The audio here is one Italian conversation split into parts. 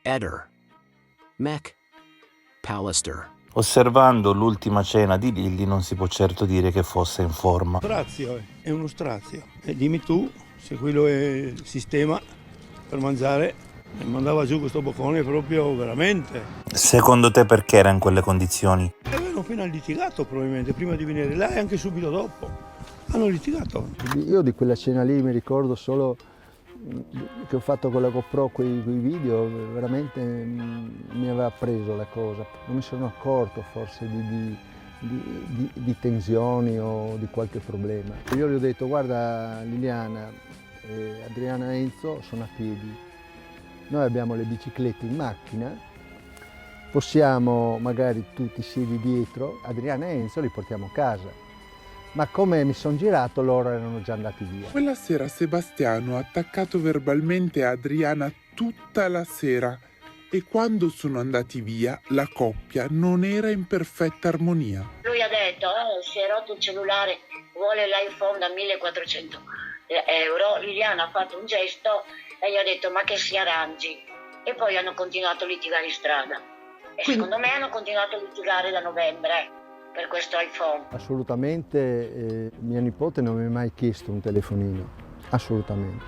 Eder, Mech, Pallister. Osservando l'ultima cena di Lilly non si può certo dire che fosse in forma. Strazio, è uno strazio. E dimmi tu se quello è il sistema per mangiare. E mandava giù questo boccone proprio veramente. Secondo te perché era in quelle condizioni? Avevano appena litigato probabilmente, prima di venire là e anche subito dopo. Hanno litigato. Io di quella cena lì mi ricordo solo che ho fatto con la GoPro quei video, veramente mi aveva preso la cosa. Non mi sono accorto forse di tensioni o di qualche problema. Io gli ho detto: guarda Liliana, Adriana e Enzo sono a piedi, noi abbiamo le biciclette in macchina, possiamo, magari tu ti siedi dietro, Adriana e Enzo li portiamo a casa. Ma come mi sono girato, loro erano già andati via. Quella sera Sebastiano ha attaccato verbalmente Adriana tutta la sera e quando sono andati via la coppia non era in perfetta armonia. Lui ha detto, si è rotto il cellulare, vuole l'iPhone da 1.400 euro. Liliana ha fatto un gesto e gli ha detto ma che si arrangi. E poi hanno continuato a litigare in strada. E secondo me hanno continuato a litigare da novembre per questo iPhone. Assolutamente, mia nipote non mi ha mai chiesto un telefonino, assolutamente.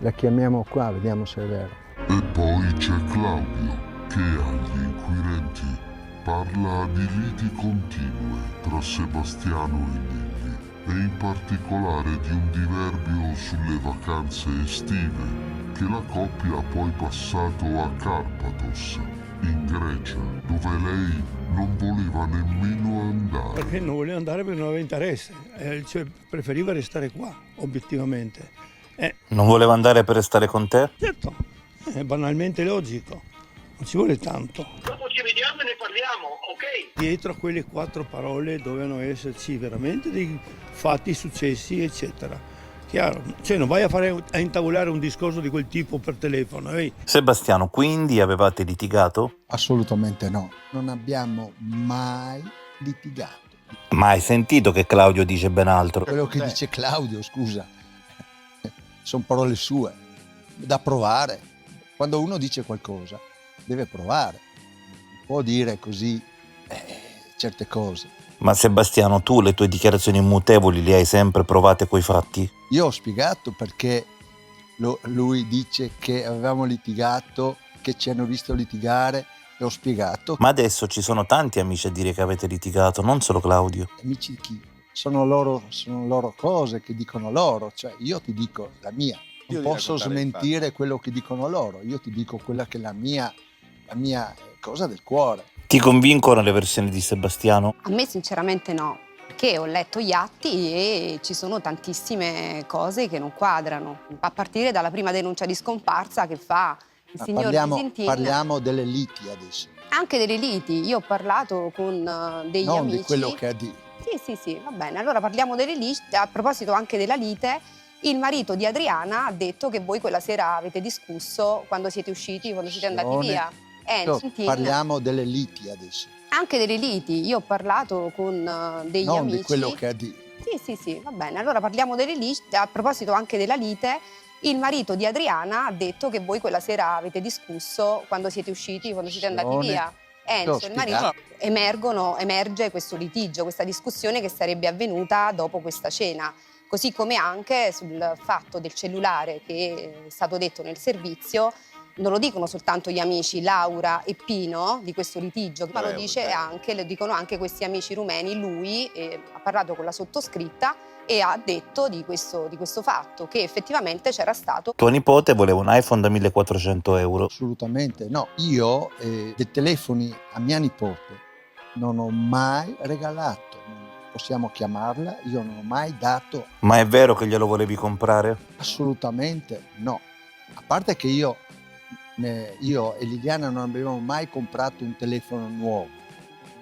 La chiamiamo qua, vediamo se è vero. E poi c'è Claudio, che agli inquirenti parla di liti continue tra Sebastiano e Lilly, e in particolare di un diverbio sulle vacanze estive che la coppia ha poi passato a Karpathos, in Grecia, dove lei non voleva nemmeno andare. Perché non voleva andare perché non aveva interesse, cioè preferiva restare qua, obiettivamente. Non voleva andare per restare con te? Certo, è banalmente logico, non ci vuole tanto. Dopo ci vediamo e ne parliamo, ok? Dietro a quelle 4 parole dovevano esserci veramente dei fatti, successi, eccetera. Chiaro, cioè non vai a intavolare un discorso di quel tipo per telefono. Sebastiano, quindi avevate litigato? Assolutamente no, non abbiamo mai litigato. Ma hai sentito che Claudio dice ben altro? Quello che dice Claudio, scusa, sono parole sue, da provare. Quando uno dice qualcosa deve provare, non può dire così certe cose. Ma Sebastiano, tu le tue dichiarazioni immutevoli le hai sempre provate coi fatti? Io ho spiegato perché lui dice che avevamo litigato, che ci hanno visto litigare, e ho spiegato. Ma adesso ci sono tanti amici a dire che avete litigato, non solo Claudio. Amici di chi? Sono loro cose che dicono loro, cioè io ti dico la mia. Non posso smentire quello che dicono loro, io ti dico quella che è la mia cosa del cuore. Ti convincono le versioni di Sebastiano? A me sinceramente no, perché ho letto gli atti e ci sono tantissime cose che non quadrano, a partire dalla prima denuncia di scomparsa che fa il signor Visintin. Parliamo delle liti adesso. Anche delle liti, io ho parlato con degli non amici. Di quello che ha detto. Sì, va bene, allora parliamo delle liti. A proposito anche della lite, il marito di Adriana ha detto che voi quella sera avete discusso quando siete usciti, quando siete andati via. Parliamo delle liti adesso. Anche delle liti, io ho parlato con degli non amici. Di quello che ha detto. Sì, va bene. Allora parliamo delle liti. A proposito anche della lite, il marito di Adriana ha detto che voi quella sera avete discusso quando siete usciti, quando siete andati via. Enzo, il marito, emerge questo litigio, questa discussione che sarebbe avvenuta dopo questa cena. Così come anche sul fatto del cellulare che è stato detto nel servizio. Non lo dicono soltanto gli amici Laura e Pino di questo litigio, ma lo dicono anche questi amici rumeni. Lui ha parlato con la sottoscritta e ha detto di questo fatto, che effettivamente c'era stato. Tua nipote voleva un iPhone da 1.400 euro. Assolutamente no. Io dei telefoni a mia nipote non ho mai regalato, possiamo chiamarla, io non ho mai dato. Ma è vero che glielo volevi comprare? Assolutamente no. A parte che io e Liliana non abbiamo mai comprato un telefono nuovo,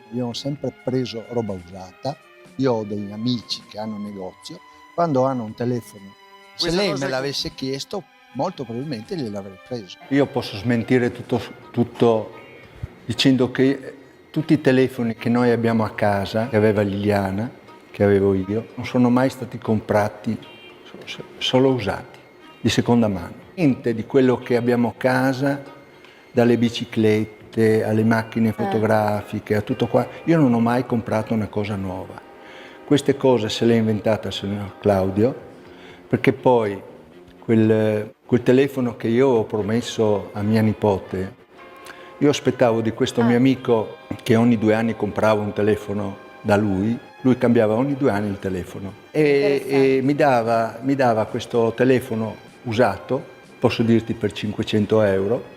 abbiamo sempre preso roba usata. Io ho degli amici che hanno un negozio, quando hanno un telefono, se lei me l'avesse chiesto, molto probabilmente gliel'avrei preso. Io posso smentire tutto dicendo che tutti i telefoni che noi abbiamo a casa, che aveva Liliana, che avevo io, non sono mai stati comprati, solo usati, di seconda mano. Niente di quello che abbiamo a casa dalle biciclette alle macchine fotografiche, a tutto qua. Io non ho mai comprato una cosa nuova. Queste cose se le ha inventate il signor Claudio, perché poi quel telefono che io ho promesso a mia nipote, io aspettavo di questo mio amico che ogni 2 anni comprava un telefono da lui cambiava ogni 2 anni il telefono e mi dava questo telefono usato, posso dirti per 500 euro,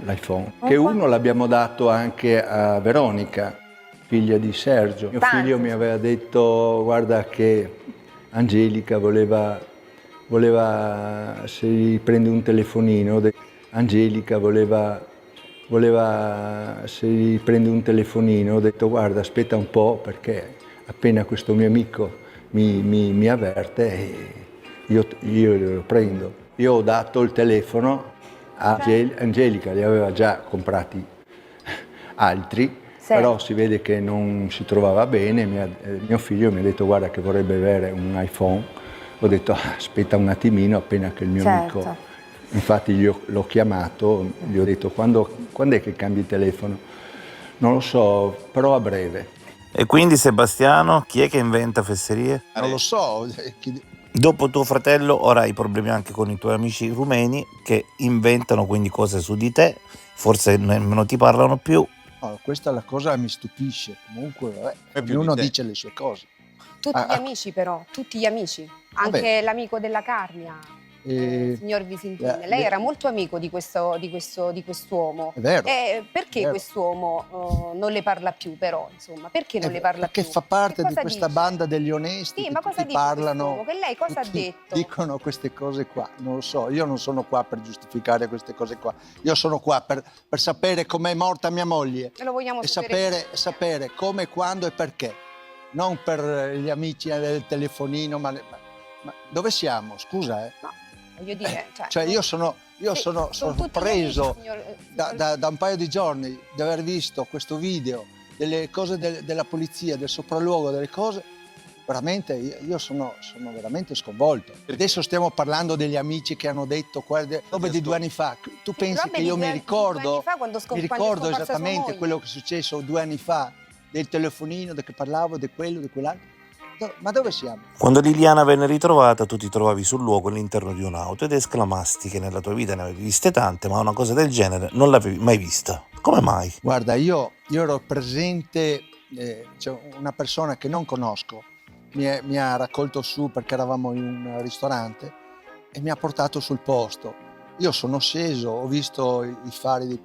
l'iPhone, che uno l'abbiamo dato anche a Veronica, figlia di Sergio. Mio figlio mi aveva detto, guarda che Angelica voleva se gli prende un telefonino, Angelica voleva se gli prende un telefonino, ho detto guarda aspetta un po' perché appena questo mio amico mi avverte io lo prendo. Io ho dato il telefono a Angelica, li aveva già comprati altri, però si vede che non si trovava bene, mio figlio mi ha detto guarda che vorrebbe avere un iPhone, ho detto aspetta un attimino appena che il mio amico, infatti l'ho chiamato, gli ho detto quando è che cambi il telefono? Non lo so, però a breve. E quindi Sebastiano, chi è che inventa fesserie? Non lo so. Dopo tuo fratello ora hai problemi anche con i tuoi amici rumeni che inventano quindi cose su di te, forse nemmeno ti parlano più. No, questa è la cosa che mi stupisce, comunque ognuno dice le sue cose. Tutti gli amici però, tutti gli amici, anche l'amico della Carnia, signor Visentini, lei era molto amico di quest'uomo. È vero. Perché quest'uomo non le parla più però, insomma, perché non le parla più? Perché fa parte di questa banda degli onesti che ma cosa tutti parlano, che lei cosa ha detto? Dicono queste cose qua, non lo so, io non sono qua per giustificare queste cose qua, io sono qua per sapere com'è morta mia moglie e lo vogliamo sapere come, quando e perché, non per gli amici del telefonino, ma dove siamo? Scusa, No. Voglio dire, io sono sorpreso da un paio di giorni di aver visto questo video, delle cose della polizia, del sopralluogo, delle cose, veramente io sono veramente sconvolto. Adesso stiamo parlando degli amici che hanno detto robe di 2 anni fa. Tu pensi che io mi ricordo esattamente quello che è successo 2 anni fa, del telefonino, che parlavo, di quello, di quell'altro? Ma dove siamo? Quando Liliana venne ritrovata tu ti trovavi sul luogo all'interno di un'auto ed esclamasti che nella tua vita ne avevi viste tante, ma una cosa del genere non l'avevi mai vista. Come mai? Guarda, io ero presente, una persona che non conosco mi ha raccolto su perché eravamo in un ristorante e mi ha portato sul posto. Io sono sceso, ho visto i fari dei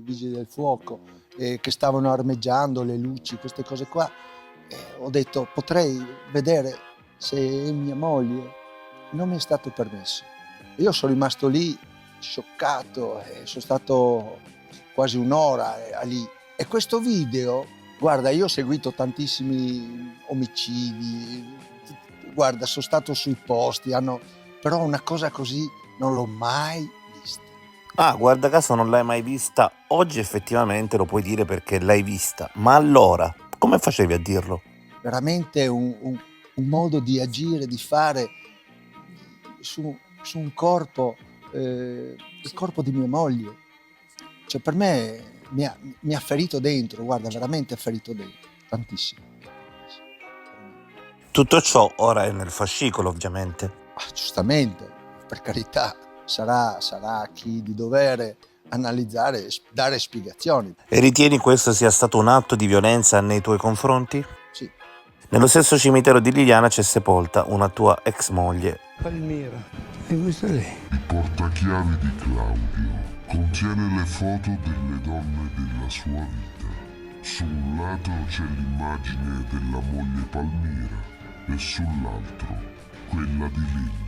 vigili del fuoco che stavano armeggiando, le luci, queste cose qua. Ho detto potrei vedere se è mia moglie, non mi è stato permesso. Io sono rimasto lì scioccato, sono stato quasi un'ora lì e questo video, guarda, io ho seguito tantissimi omicidi, guarda, sono stato sui posti, però una cosa così non l'ho mai vista. Ah, guarda caso non l'hai mai vista, oggi effettivamente lo puoi dire perché l'hai vista, ma allora come facevi a dirlo? Veramente un modo di agire, di fare su un corpo, il corpo di mia moglie. Cioè per me mi ha ferito dentro, guarda, veramente ferito dentro, tantissimo. Tutto ciò ora è nel fascicolo, ovviamente. Giustamente, per carità, sarà a chi di dovere analizzare e dare spiegazioni. E ritieni questo sia stato un atto di violenza nei tuoi confronti? Sì. Nello stesso cimitero di Liliana c'è sepolta una tua ex moglie. Palmira, e questa è lei. Il portachiavi di Claudio contiene le foto delle donne della sua vita. Su un lato c'è l'immagine della moglie Palmira e sull'altro quella di Lilli.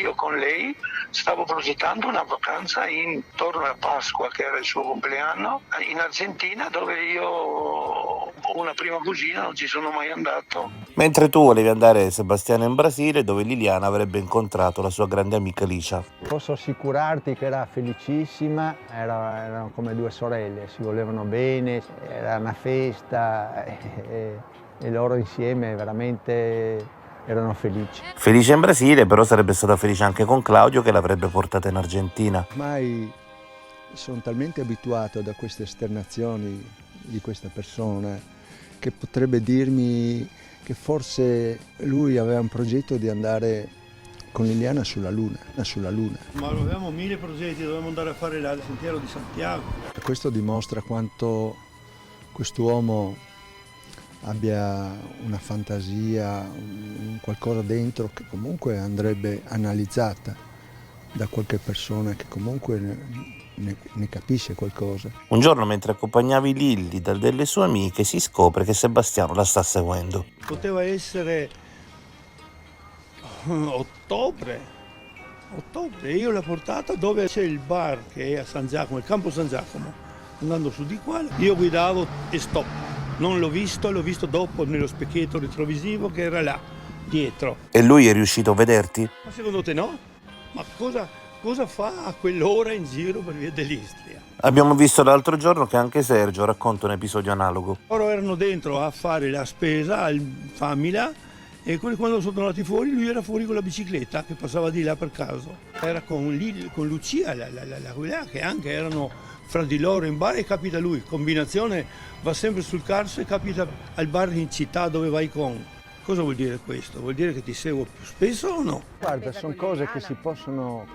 Io con lei stavo progettando una vacanza intorno a Pasqua, che era il suo compleanno, in Argentina, dove io ho una prima cugina, non ci sono mai andato. Mentre tu volevi andare, Sebastiano, in Brasile, dove Liliana avrebbe incontrato la sua grande amica Licia. Posso assicurarti che era felicissima, erano come 2 sorelle, si volevano bene, era una festa e loro insieme veramente erano felici. Felice in Brasile, però sarebbe stata felice anche con Claudio che l'avrebbe portata in Argentina. Ormai sono talmente abituato da queste esternazioni di questa persona che potrebbe dirmi che forse lui aveva un progetto di andare con Liliana sulla Luna. Ma avevamo 1000 progetti, dovevamo andare a fare il sentiero di Santiago. E questo dimostra quanto quest'uomo abbia una fantasia, un qualcosa dentro che comunque andrebbe analizzata da qualche persona che comunque ne capisce qualcosa. Un giorno, mentre accompagnavi Lilli da delle sue amiche, si scopre che Sebastiano la sta seguendo. Poteva essere ottobre, io l'ho portata dove c'è il bar che è a San Giacomo, il campo San Giacomo, andando su di qua, io guidavo e stop, non l'ho visto dopo nello specchietto retrovisivo che era là, dietro. E lui è riuscito a vederti? Ma secondo te no? Ma cosa fa a quell'ora in giro per via dell'Istria? Abbiamo visto l'altro giorno che anche Sergio racconta un episodio analogo. Loro erano dentro a fare la spesa al Famila e quando sono tornati fuori lui era fuori con la bicicletta che passava di là per caso. Era con Lucia, quella che anche erano fra di loro in bar e capita lui. Combinazione va sempre sul carso e capita al bar in città dove vai con. Cosa vuol dire questo? Vuol dire che ti seguo più spesso o no? Guarda, sono cose che si possono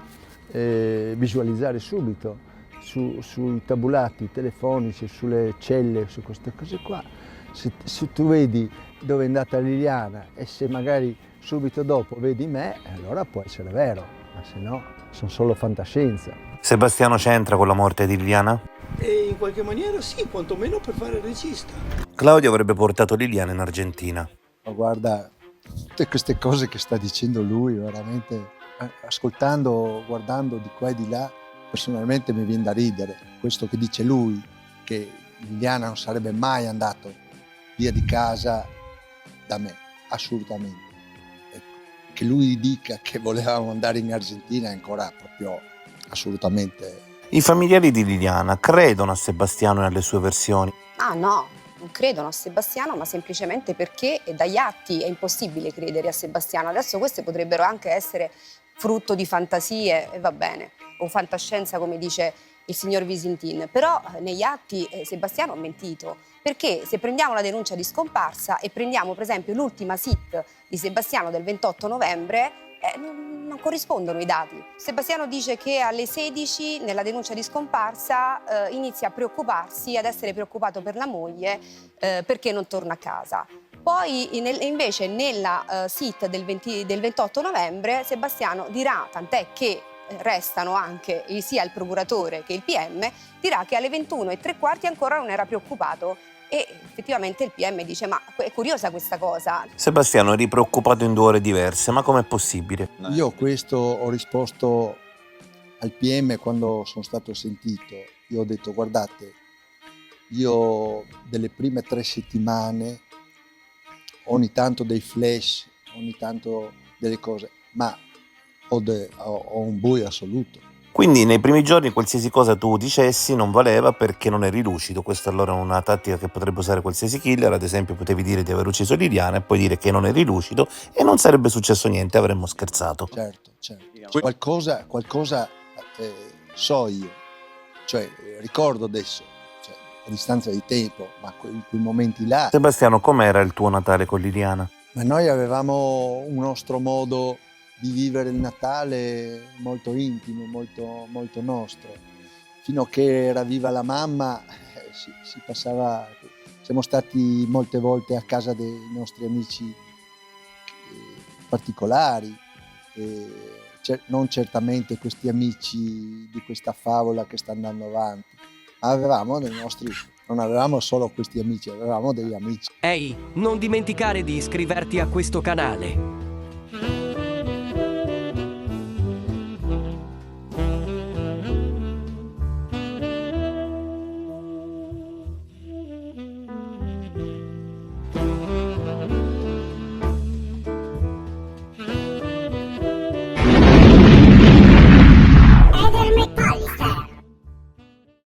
visualizzare subito sui tabulati telefonici, sulle celle, su queste cose qua. Se tu vedi dove è andata Liliana e se magari subito dopo vedi me, allora può essere vero, ma se no sono solo fantascienza. Sebastiano c'entra con la morte di Liliana? E in qualche maniera sì, quantomeno per fare il regista. Claudio avrebbe portato Liliana in Argentina. Ma guarda, tutte queste cose che sta dicendo lui, veramente, ascoltando, guardando di qua e di là, personalmente mi viene da ridere. Questo che dice lui, che Liliana non sarebbe mai andato via di casa da me, assolutamente. Ecco, che lui dica che volevamo andare in Argentina è ancora proprio assolutamente. I familiari di Liliana credono a Sebastiano e alle sue versioni. Ah no, non credono a Sebastiano, ma semplicemente perché dagli atti è impossibile credere a Sebastiano. Adesso queste potrebbero anche essere frutto di fantasie, e va bene, o fantascienza come dice il signor Visintin, però negli atti Sebastiano ha mentito, perché se prendiamo la denuncia di scomparsa e prendiamo per esempio l'ultima SIT di Sebastiano del 28 novembre, non corrispondono i dati. Sebastiano dice che alle 16 nella denuncia di scomparsa inizia a preoccuparsi, ad essere preoccupato per la moglie perché non torna a casa. Poi invece nella SIT del 28 novembre Sebastiano dirà, tant'è che restano anche sia il procuratore che il PM, dirà che alle 21:15 ancora non era preoccupato. E effettivamente il PM dice: ma è curiosa questa cosa. Sebastiano eri preoccupato in 2 ore diverse, ma com'è possibile? Io questo ho risposto al PM quando sono stato sentito. Io ho detto: guardate, io delle prime 3 settimane ogni tanto dei flash, ogni tanto delle cose, ma ho un buio assoluto. Quindi nei primi giorni qualsiasi cosa tu dicessi non valeva perché non eri lucido. Questa allora è una tattica che potrebbe usare qualsiasi killer. Ad esempio potevi dire di aver ucciso Liliana e poi dire che non eri lucido e non sarebbe successo niente, avremmo scherzato. Certo. Qualcosa so io, cioè ricordo adesso, cioè, a distanza di tempo, ma in quei momenti là. Sebastiano, com'era il tuo Natale con Liliana? Ma noi avevamo un nostro modo di vivere il Natale molto intimo, molto nostro. Fino a che era viva la mamma si passava, siamo stati molte volte a casa dei nostri amici particolari, non certamente questi amici di questa favola che sta andando avanti, ma avevamo dei nostri, non avevamo solo questi amici, avevamo degli amici. Ehi, non dimenticare di iscriverti a questo canale.